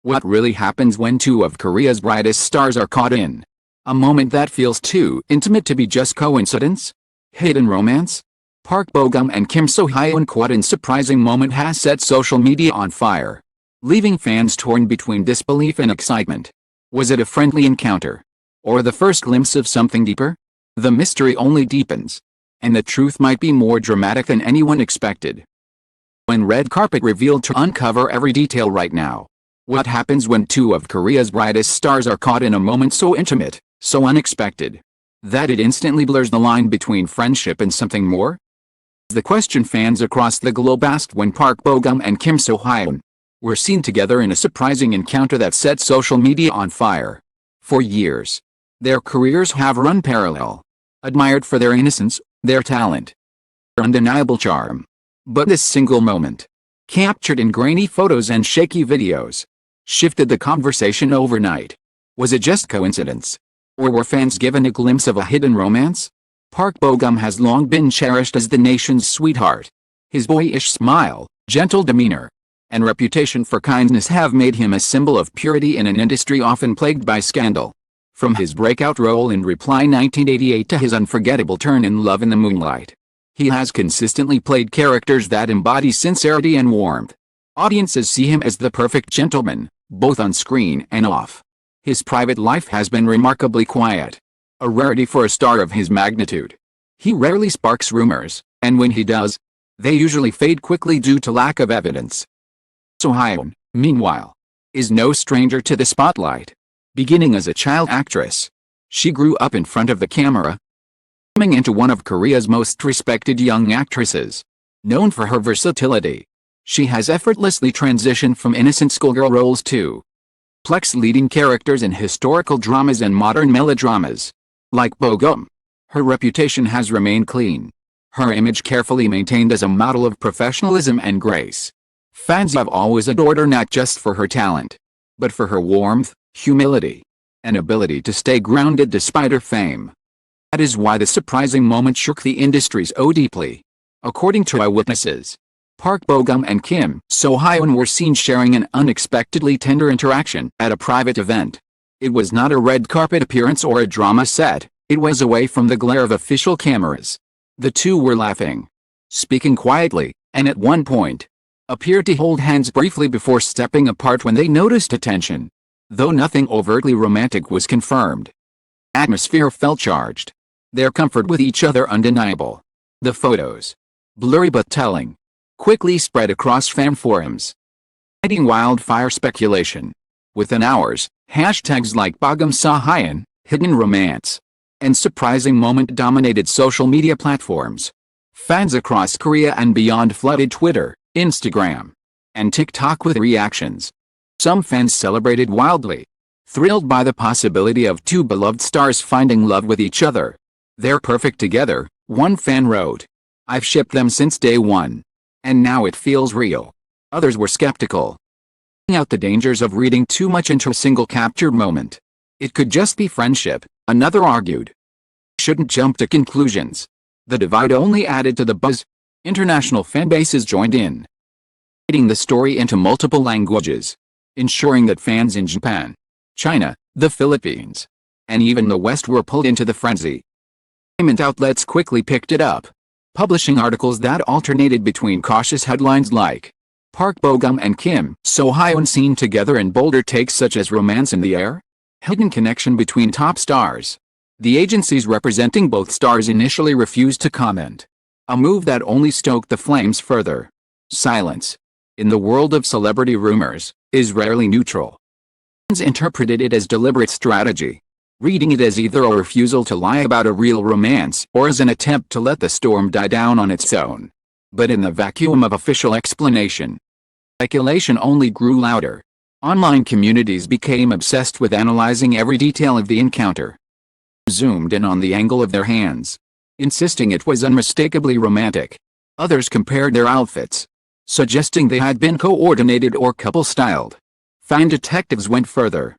What really happens when two of Korea's brightest stars are caught in a moment that feels too intimate to be just coincidence? Hidden romance? Park Bo-gum and Kim So-hyun caught in surprising moment has set social media on fire, leaving fans torn between disbelief and excitement. Was it a friendly encounter, or the first glimpse of something deeper? The mystery only deepens, and the truth might be more dramatic than anyone expected. When red carpet revealed to uncover every detail right now. What happens when two of Korea's brightest stars are caught in a moment so intimate, so unexpected, that it instantly blurs the line between friendship and something more? The question fans across the globe asked when Park Bo-gum and Kim So-hyun were seen together in a surprising encounter that set social media on fire. For years, their careers have run parallel, admired for their innocence, their talent, their undeniable charm. But this single moment, captured in grainy photos and shaky videos, shifted the conversation overnight. Was it just coincidence? Or were fans given a glimpse of a hidden romance? Park Bo-gum has long been cherished as the nation's sweetheart. His boyish smile, gentle demeanor, and reputation for kindness have made him a symbol of purity in an industry often plagued by scandal. From his breakout role in Reply 1988 to his unforgettable turn in Love in the Moonlight, he has consistently played characters that embody sincerity and warmth. Audiences see him as the perfect gentleman, both on screen and off. His private life has been remarkably quiet, a rarity for a star of his magnitude. He rarely sparks rumors, and when he does, they usually fade quickly due to lack of evidence. So-hyun, meanwhile, is no stranger to the spotlight. Beginning as a child actress, she grew up in front of the camera, coming into one of Korea's most respected young actresses. Known for her versatility, she has effortlessly transitioned from innocent schoolgirl roles to complex leading characters in historical dramas and modern melodramas. Like Bo-gum, her reputation has remained clean, her image carefully maintained as a model of professionalism and grace. Fans have always adored her not just for her talent, but for her warmth, humility, and ability to stay grounded despite her fame. That is why the surprising moment shook the industry so deeply. According to eyewitnesses, Park Bo-gum and Kim So-hyun were seen sharing an unexpectedly tender interaction at a private event. It was not a red carpet appearance or a drama set, it was away from the glare of official cameras. The two were laughing, speaking quietly, and at one point, appeared to hold hands briefly before stepping apart when they noticed attention. Though nothing overtly romantic was confirmed, atmosphere felt charged, their comfort with each other undeniable. The photos, blurry but telling, quickly spread across fan forums, igniting wildfire speculation. Within hours, hashtags like Bo-gum So-hyun, hidden romance, and surprising moment dominated social media platforms. Fans across Korea and beyond flooded Twitter, Instagram, and TikTok with reactions. Some fans celebrated wildly, thrilled by the possibility of two beloved stars finding love with each other. They're perfect together, one fan wrote. I've shipped them since day one, and now it feels real. Others were skeptical, pointing out the dangers of reading too much into a single captured moment. It could just be friendship, another argued. Shouldn't jump to conclusions. The divide only added to the buzz. International fan bases joined in, translating the story into multiple languages, ensuring that fans in Japan, China, the Philippines, and even the West were pulled into the frenzy. Entertainment outlets quickly picked it up, publishing articles that alternated between cautious headlines like Park Bo-gum and Kim So-hyun seen together in bolder takes such as romance in the air, hidden connection between top stars. The agencies representing both stars initially refused to comment, a move that only stoked the flames further. Silence, in the world of celebrity rumors, is rarely neutral. Fans interpreted it as deliberate strategy, reading it as either a refusal to lie about a real romance or as an attempt to let the storm die down on its own. But in the vacuum of official explanation, speculation only grew louder. Online communities became obsessed with analyzing every detail of the encounter, zoomed in on the angle of their hands, insisting it was unmistakably romantic. Others compared their outfits, suggesting they had been coordinated or couple-styled. Fan detectives went further.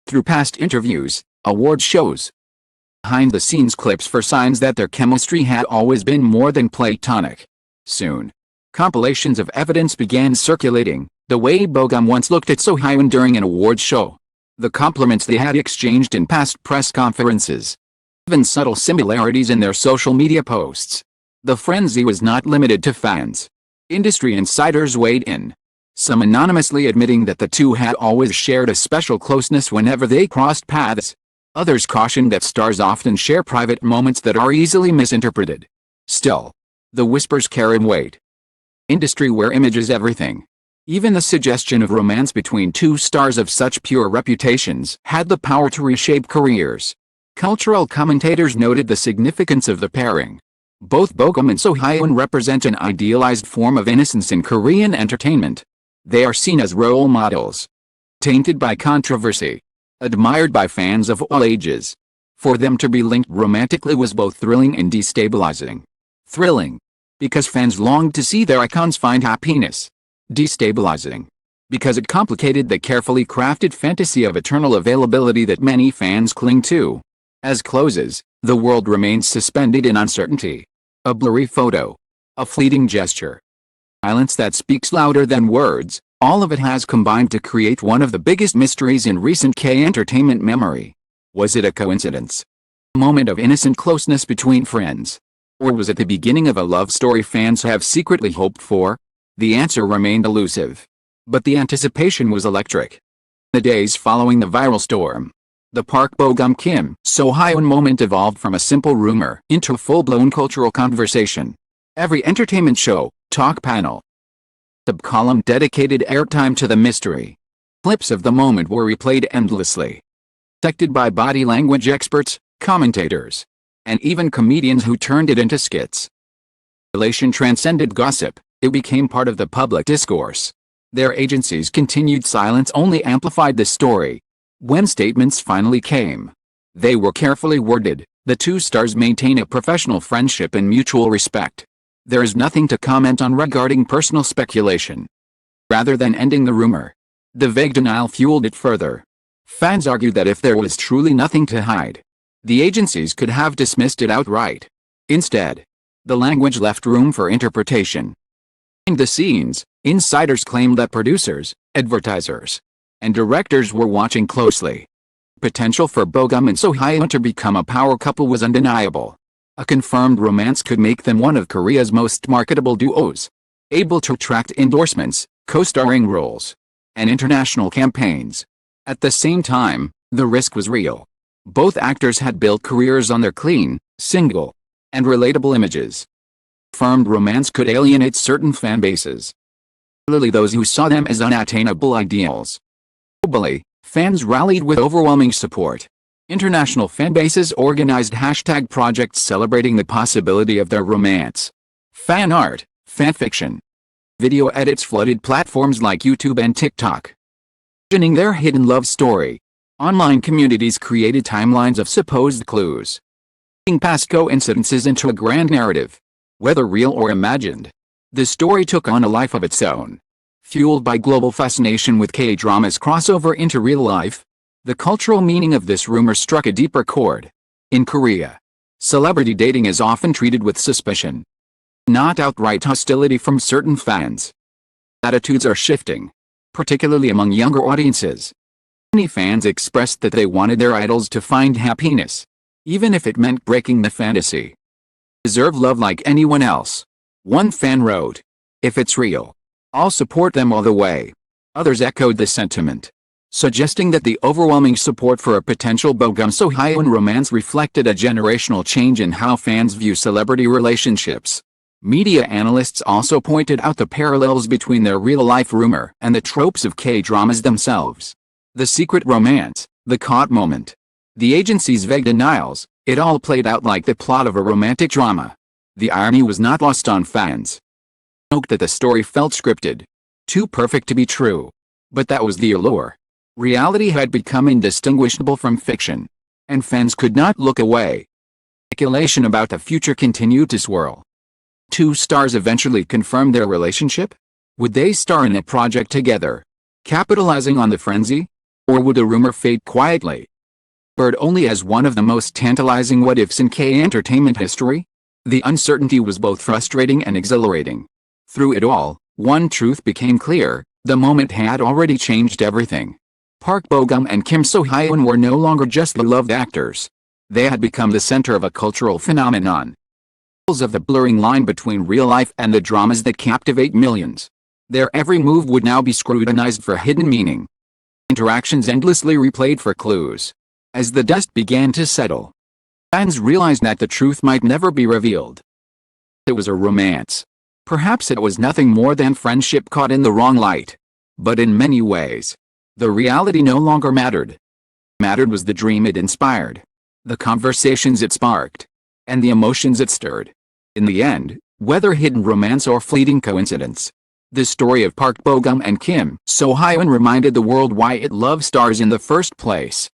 Through past interviews, award shows, behind-the-scenes clips for signs that their chemistry had always been more than platonic. Soon, compilations of evidence began circulating, The way Bogum once looked at So Hyun during an awards show. The compliments they had exchanged in past press conferences. Even subtle similarities in their social media posts. The frenzy was not limited to fans. Industry insiders weighed in. Some anonymously admitting that the two had always shared a special closeness whenever they crossed paths. Others cautioned that stars often share private moments that are easily misinterpreted. Still, the whispers carried weight. Industry where image is everything. Even the suggestion of romance between two stars of such pure reputations had the power to reshape careers. Cultural commentators noted the significance of the pairing. Both Bogum and So Hyun represent an idealized form of innocence in Korean entertainment. They are seen as role models. Tainted by controversy. Admired by fans of all ages. For them to be linked romantically was both thrilling and destabilizing. Thrilling, because fans longed to see their icons find happiness. Destabilizing, because it complicated the carefully crafted fantasy of eternal availability that many fans cling to. As closes, the world remains suspended in uncertainty. A blurry photo. A fleeting gesture. Silence that speaks louder than words. All of it has combined to create one of the biggest mysteries in recent K-entertainment memory. Was it a coincidence? A moment of innocent closeness between friends? Or was it the beginning of a love story fans have secretly hoped for? The answer remained elusive. But the anticipation was electric. The days following the viral storm. The Park Bo-gum Kim So Hyun moment evolved from a simple rumor into a full-blown cultural conversation. Every entertainment show, talk panel, sub-column dedicated airtime to the mystery. Clips of the moment were replayed endlessly. Dissected by body language experts, commentators, and even comedians who turned it into skits. Relation transcended gossip, it became part of the public discourse. Their agency's continued silence only amplified the story. When statements finally came, they were carefully worded. The two stars maintain a professional friendship and mutual respect. There is nothing to comment on regarding personal speculation. Rather than ending the rumor, the vague denial fueled it further. Fans argued that if there was truly nothing to hide, the agencies could have dismissed it outright. Instead, the language left room for interpretation. Behind the scenes, insiders claimed that producers, advertisers, and directors were watching closely. Potential for Bogum and So Hyun to become a power couple was undeniable. A confirmed romance could make them one of Korea's most marketable duos, able to attract endorsements, co-starring roles, and international campaigns. At the same time, the risk was real. Both actors had built careers on their clean, single, and relatable images. Confirmed romance could alienate certain fan bases, particularly those who saw them as unattainable ideals. Globally, fans rallied with overwhelming support. International fanbases organized hashtag projects celebrating the possibility of their romance. Fan art, fanfiction, video edits flooded platforms like YouTube and TikTok, imagining their hidden love story. Online communities created timelines of supposed clues, leading past coincidences into a grand narrative. Whether real or imagined, the story took on a life of its own. Fueled by global fascination with K-dramas crossover into real life, the cultural meaning of this rumor struck a deeper chord. In Korea, celebrity dating is often treated with suspicion, not outright hostility from certain fans. Attitudes are shifting, particularly among younger audiences. Many fans expressed that they wanted their idols to find happiness, even if it meant breaking the fantasy. Deserve love like anyone else. One fan wrote, "If it's real, I'll support them all the way." Others echoed the sentiment, suggesting that the overwhelming support for a potential Bogum So Hyun romance reflected a generational change in how fans view celebrity relationships. Media analysts also pointed out the parallels between their real-life rumor and the tropes of K-dramas themselves. The secret romance, the caught moment, the agency's vague denials, it all played out like the plot of a romantic drama. The irony was not lost on fans. Note that the story felt scripted, too perfect to be true. But that was the allure. Reality had become indistinguishable from fiction, and fans could not look away. Speculation about the future continued to swirl. Two stars eventually confirmed their relationship? Would they star in a project together, capitalizing on the frenzy? Or would the rumor fade quietly, buried only as one of the most tantalizing what-ifs in K-entertainment history? The uncertainty was both frustrating and exhilarating. Through it all, one truth became clear: The moment had already changed everything. Park Bo-gum and Kim So-hyun were no longer just beloved actors. They had become the center of a cultural phenomenon. Of the blurring line between real life and the dramas that captivate millions. Their every move would now be scrutinized for hidden meaning. Interactions endlessly replayed for clues. As the dust began to settle, fans realized that the truth might never be revealed. It was a romance. Perhaps it was nothing more than friendship caught in the wrong light. But in many ways, the reality no longer mattered. What mattered was the dream it inspired, the conversations it sparked, and the emotions it stirred. In the end, whether hidden romance or fleeting coincidence, the story of Park Bo-gum and Kim So-hyun reminded the world why it loved stars in the first place.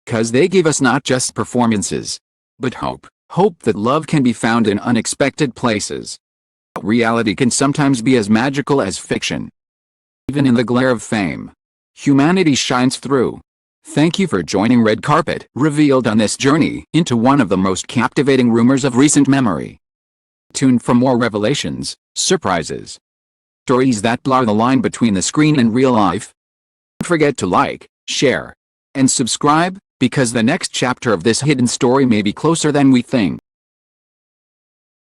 Because they gave us not just performances, but hope. Hope that love can be found in unexpected places. Reality can sometimes be as magical as fiction. Even in the glare of fame, humanity shines through. Thank you for joining Red Carpet Revealed on this journey into one of the most captivating rumors of recent memory. Tune for more revelations, surprises, stories that blur the line between the screen and real life. Don't forget to like, share, and subscribe, because the next chapter of this hidden story may be closer than we think.